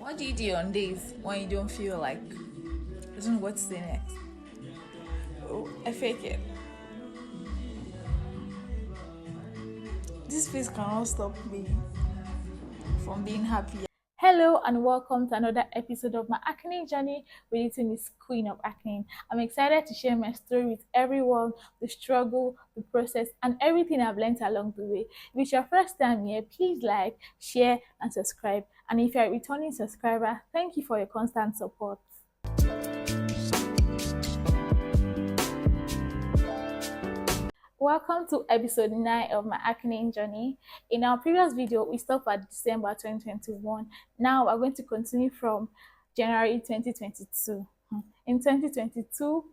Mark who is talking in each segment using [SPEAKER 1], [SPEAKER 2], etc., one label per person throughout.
[SPEAKER 1] What do you do on days when you don't feel like I don't know what to say next? Oh, I fake it. This face cannot stop me from being happy.
[SPEAKER 2] Hello and welcome to another episode of my acne journey with Miss Queen of Acne. I'm excited to share my story with everyone, the struggle, the process, and everything I've learned along the way. If it's your first time here, please like, share, and subscribe. And if you're a returning subscriber, thank you for your constant support. Welcome to episode 9 of my acne journey. In our previous video, we stopped at December 2021. Now we're going to continue from January 2022. In 2022,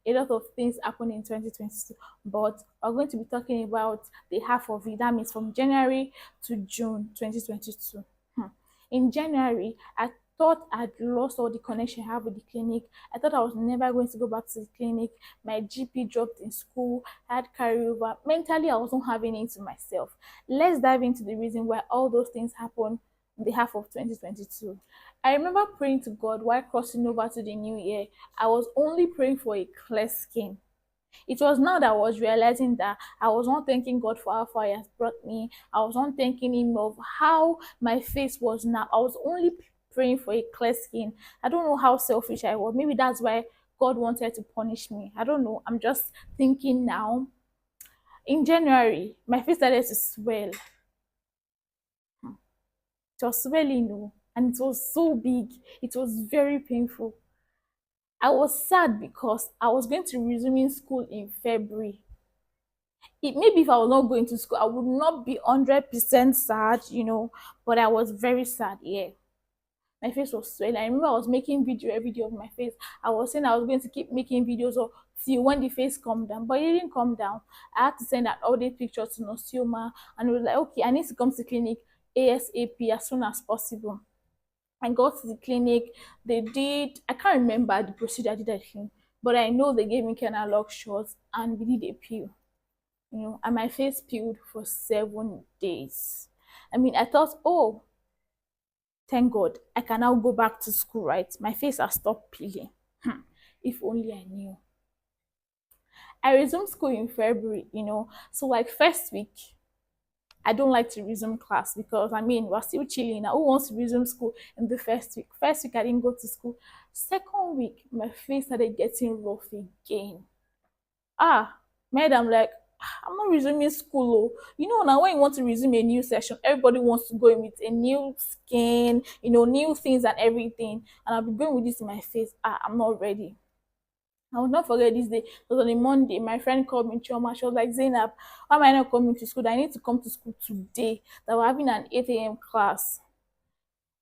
[SPEAKER 2] a lot of things happened in 2022, but we're going to be talking about the half of it. That means from January to June 2022. In January, I thought I'd lost all the connection I have with the clinic. I thought I was never going to go back to the clinic. My GP dropped in school. I had carryover. Mentally, I wasn't having it to myself. Let's dive into the reason why all those things happened in the half of 2022. I remember praying to God while crossing over to the new year. I was only praying for a clear skin. It was now that I was realizing that I was not thanking God for how far He has brought me. I was not thanking Him of how my face was now. I was only praying for a clear skin. I don't know how selfish I was. Maybe that's why God wanted to punish me. I don't know. I'm just thinking now. In January, my face started to swell. It was swelling, and it was so big. It was very painful. I was sad because I was going to resume in school in February. Maybe if I was not going to school, I would not be 100% sad, but I was very sad. Yeah, my face was swelling. I remember I was making every day of my face. I was saying I was going to keep making videos or see when the face calmed down, but it didn't calm down. I had to send out all the pictures to Nosioma, and it was like, okay, I need to come to the clinic ASAP as soon as possible. I got to the clinic. They did, I can't remember the procedure I did at the clinic, but I know they gave me canal shots and we did a peel, and my face peeled for 7 days. I mean, I thought, oh, thank God, I can now go back to school, right? My face has stopped peeling. If only I knew. I resumed school in February, so like first week, I don't like to resume class because I mean we're still chilling now. Who wants to resume school in the first week? First week I didn't go to school. Second week, my face started getting rough again. I'm like, I'm not resuming school. Oh. Now when you want to resume a new session, everybody wants to go in with a new skin, new things and everything. And I'll be going with this in my face. I'm not ready. I will not forget this day. It was on a Monday. My friend called me, Chioma. She was like, Zainab, why am I not coming to school? I need to come to school today. That we're having an 8 a.m. class.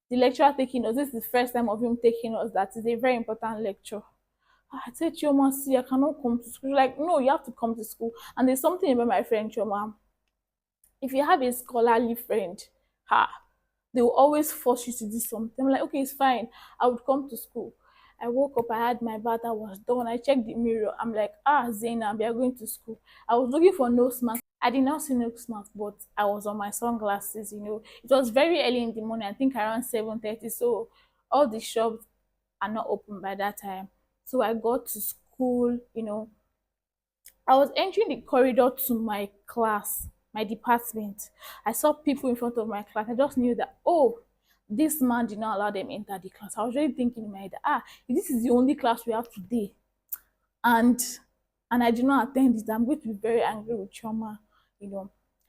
[SPEAKER 2] The lecturer taking us, this is the first time of him taking us. That is a very important lecture. I said, Chioma, see, I cannot come to school. She's like, no, you have to come to school. And there's something about my friend Chioma. If you have a scholarly friend, ha, they will always force you to do something. I'm like, okay, it's fine. I would come to school. I woke up, I had my bath, I was done. I checked the mirror. I'm like, Zainab, you're going to school. I was looking for nose mask. I did not see nose mask, but I was on my sunglasses. It was very early in the morning, I think around 7:30. So all the shops are not open by that time. So I got to school. I was entering the corridor to my class, my department. I saw people in front of my class. I just knew that, oh, this man did not allow them enter the class. I was really thinking in my head, if this is the only class we have today, and I did not attend it, I'm going to be very angry with Trauma.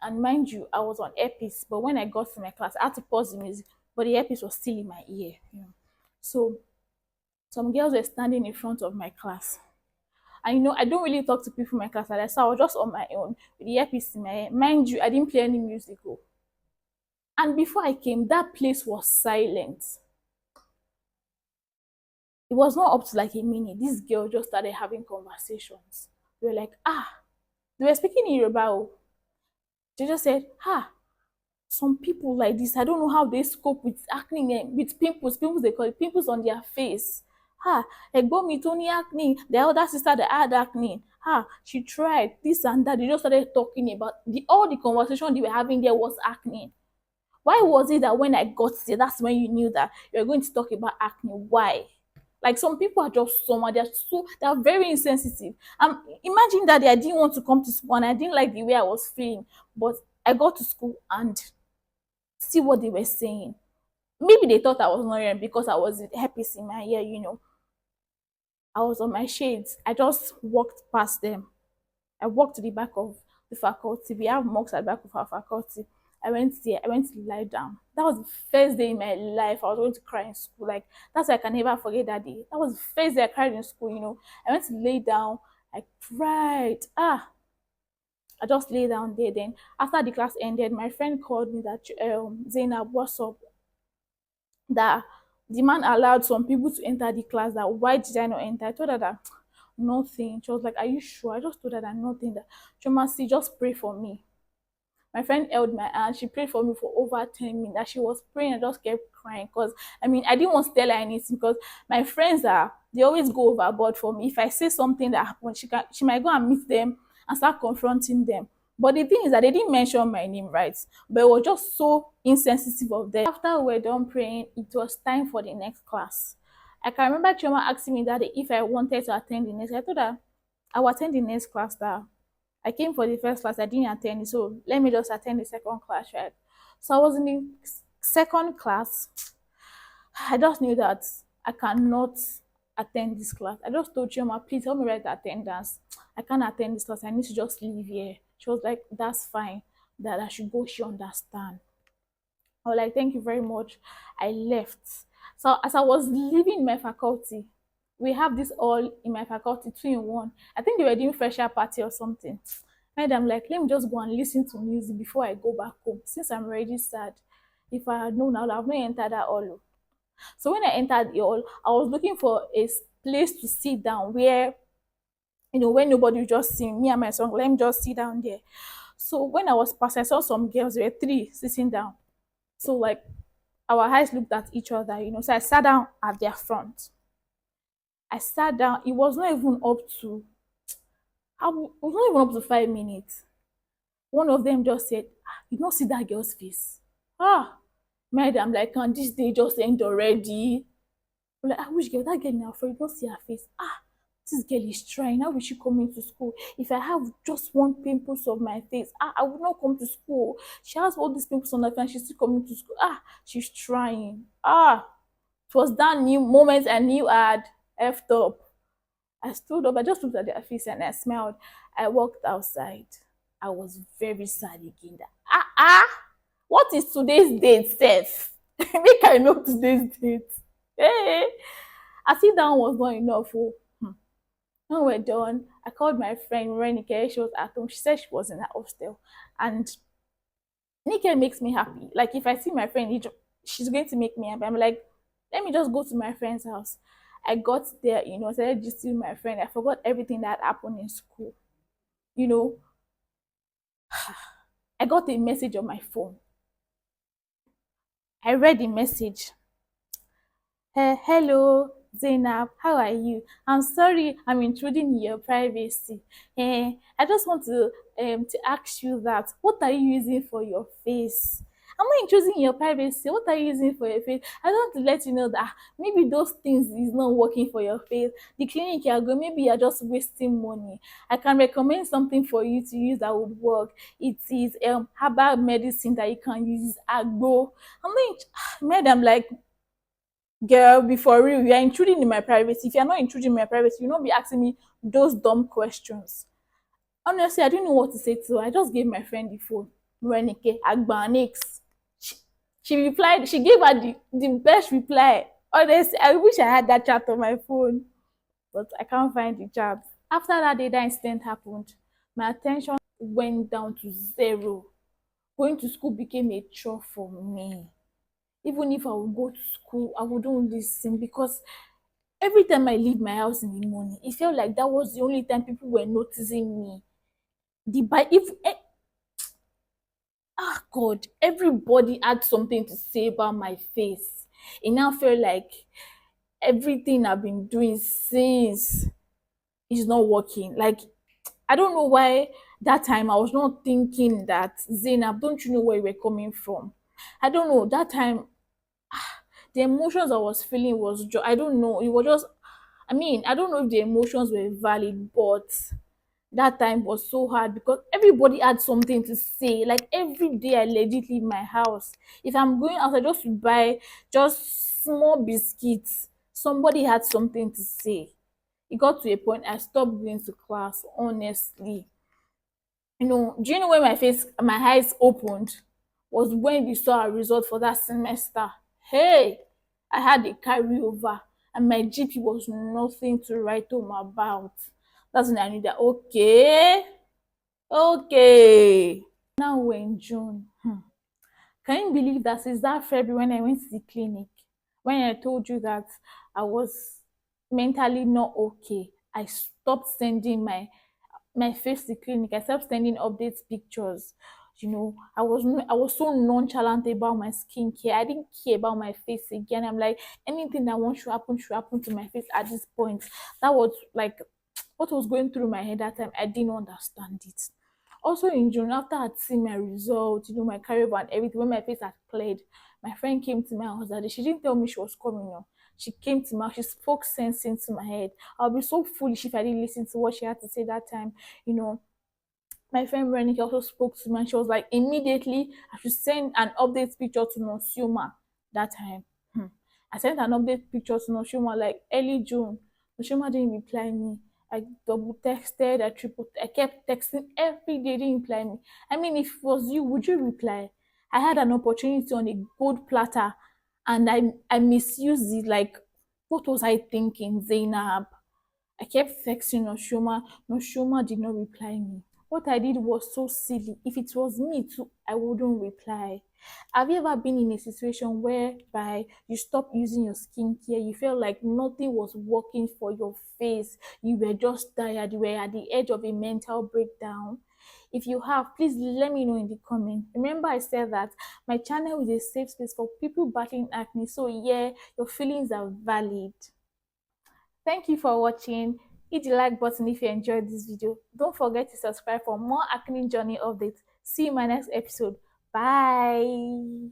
[SPEAKER 2] And mind you, I was on earpiece, but when I got to my class, I had to pause the music, but the earpiece was still in my ear. So some girls were standing in front of my class. And I don't really talk to people in my class like that, so I was just on my own with the earpiece in my ear. Mind you, I didn't play any music. Oh. And before I came, that place was silent. It was not up to like a minute. This girl just started having conversations. We were like, they were speaking in Yoruba. Oh. They just said, some people like this, I don't know how they cope with acne, with pimples they call it, pimples on their face. Ẹ̀gbọ́n mi tó ní acne, the elder sister that had acne. She tried this and that. They just started talking about all the conversation they were having there was acne. Why was it that when I got there, that's when you knew that you're going to talk about acne? Why? Like some people are just someone, they're very insensitive. Imagine that I didn't want to come to school and I didn't like the way I was feeling, but I got to school and see what they were saying. Maybe they thought I was not hearing because I was with herpes in my ear. I was on my shades. I just walked past them. I walked to the back of the faculty. We have mocks at the back of our faculty. I went there. I went to lie down. That was the first day in my life I was going to cry in school. Like that's why I can never forget that day. That was the first day I cried in school. I went to lay down. I cried. I just lay down there. Then after the class ended, my friend called me that Zainab, what's up? That the man allowed some people to enter the class. That why did I not enter? I told her that nothing. She was like, "Are you sure?" I just told her that nothing. That Chomasi, just pray for me. My friend held my hand. She prayed for me for over 10 minutes. As she was praying, I just kept crying because I didn't want to tell her anything because my friends are they always go overboard for me. If I say something that happened, she might go and meet them and start confronting them. But the thing is that they didn't mention my name, right? But it was just so insensitive of them. After we were done praying, it was time for the next class. I can remember Chioma asking me that if I wanted to attend the next. I told her I will attend the next class. That I came for the first class, I didn't attend it, so let me just attend the second class, right? So I was in the second class. I just knew that I cannot attend this class. I just told Chioma, please help me write the attendance. I can't attend this class. I need to just leave here. She was like, that's fine. That I should go. She understand. I was like, thank you very much. I left. So as I was leaving my faculty, we have this all in my faculty, 2 in 1. I think they were doing fresher party or something. And I'm like, let me just go and listen to music before I go back home. Since I'm already sad. If I had known, I would have not entered that hall. So when I entered the hall, I was looking for a place to sit down where, when nobody would just see me and my song, let me just sit down there. So when I was passing, I saw some girls, there were three sitting down. So like our eyes looked at each other. So I sat down at their front. I sat down. It was not even up to it was not even up to 5 minutes. One of them just said, you don't see that girl's face. Madam, like, can this day just end already? I'm like, which girl? That girl in Alfred, you don't see her face. This girl is trying. How will she come into school? If I have just one pimples of my face, I would not come to school. She has all these pimples on her face and she's still coming to school. She's trying. It was that new moment I knew I had effed up. I stood up, I just looked at their face and I smiled. I walked outside. I was very sad again. What is today's date, Seth? Make I know today's date. Hey, I think that one was not enough. When we're done, I called my friend Renike. She was at home. She said she was in her hostel. And Nike makes me happy. Like if I see my friend, she's going to make me happy. I'm like, let me just go to my friend's house. I got there, started just with my friend. I forgot everything that happened in school. You know, I got a message on my phone. I read the message. Hello, Zainab, how are you? I'm sorry I'm intruding in your privacy. I just want to ask you that what are you using for your face? I'm not intruding in your privacy. What are you using for your face? I want to let you know that maybe those things is not working for your face. The clinic you are going, maybe you're just wasting money. I can recommend something for you to use that would work. It is herbal medicine that you can use. Agbo. I'm not, madam, like, girl, before real, you are intruding in my privacy. If you're not intruding in my privacy, you not be asking me those dumb questions. Honestly, I didn't know what to say to her. I just gave my friend the phone. Renike Agbanix. She replied, she gave her the best reply. Honestly, I wish I had that chat on my phone, but I can't find the chat. After that day, that incident happened, my attention went down to zero. Going to school became a chore for me. Even if I would go to school, I wouldn't listen because every time I leave my house in the morning, it felt like that was the only time people were noticing me. The by if God, everybody had something to say about my face. It now felt like everything I've been doing since is not working. Like I don't know why that time I was not thinking that Zainab, don't you know where we're coming from? I don't know. That time, the emotions I was feeling was joy. I don't know. It was just, I mean, I don't know if the emotions were valid, but that time was so hard because everybody had something to say. Like every day, I legit leave my house. If I'm going out, I just to buy just small biscuits. Somebody had something to say. It got to a point I stopped going to class, honestly. Do you know when my eyes opened was when we saw a result for that semester. Hey, I had a carryover and my GP was nothing to write home about. That's when I knew that okay, okay. Now we're in June. Can you believe that since that February when I went to the clinic, when I told you that I was mentally not okay, I stopped sending my face to clinic. I stopped sending updates pictures. I was so nonchalant about my skincare. I didn't care about my face again. I'm like, anything that wants should happen to my face at this point. That was like what was going through my head that time. I didn't understand it. Also in June, after I'd seen my results, my career and everything, when my face had cleared, my friend came to my house that day. She didn't tell me she was coming. She came to my house, she spoke sense into my head. I'll be so foolish if I didn't listen to what she had to say that time. You know, my friend Renike also spoke to me and she was like, immediately I should send an update picture to Nosuma that time. I sent an update picture to Nosuma like early June. Nosuma didn't reply me. I double texted, I kept texting every day, didn't reply me. I mean, if it was you, would you reply? I had an opportunity on a gold platter and I misused it. Like, what was I thinking, Zainab? I kept texting Noshoma. Noshoma did not reply me. What I did was so silly. If it was me too, I wouldn't reply. Have you ever been in a situation whereby you stopped using your skincare? You felt like nothing was working for your face. You were just tired. You were at the edge of a mental breakdown. If you have, please let me know in the comment. Remember, I said that my channel is a safe space for people battling acne. So, yeah, your feelings are valid. Thank you for watching. Hit the like button if you enjoyed this video. Don't forget to subscribe for more acne journey updates. See you in my next episode. Bye.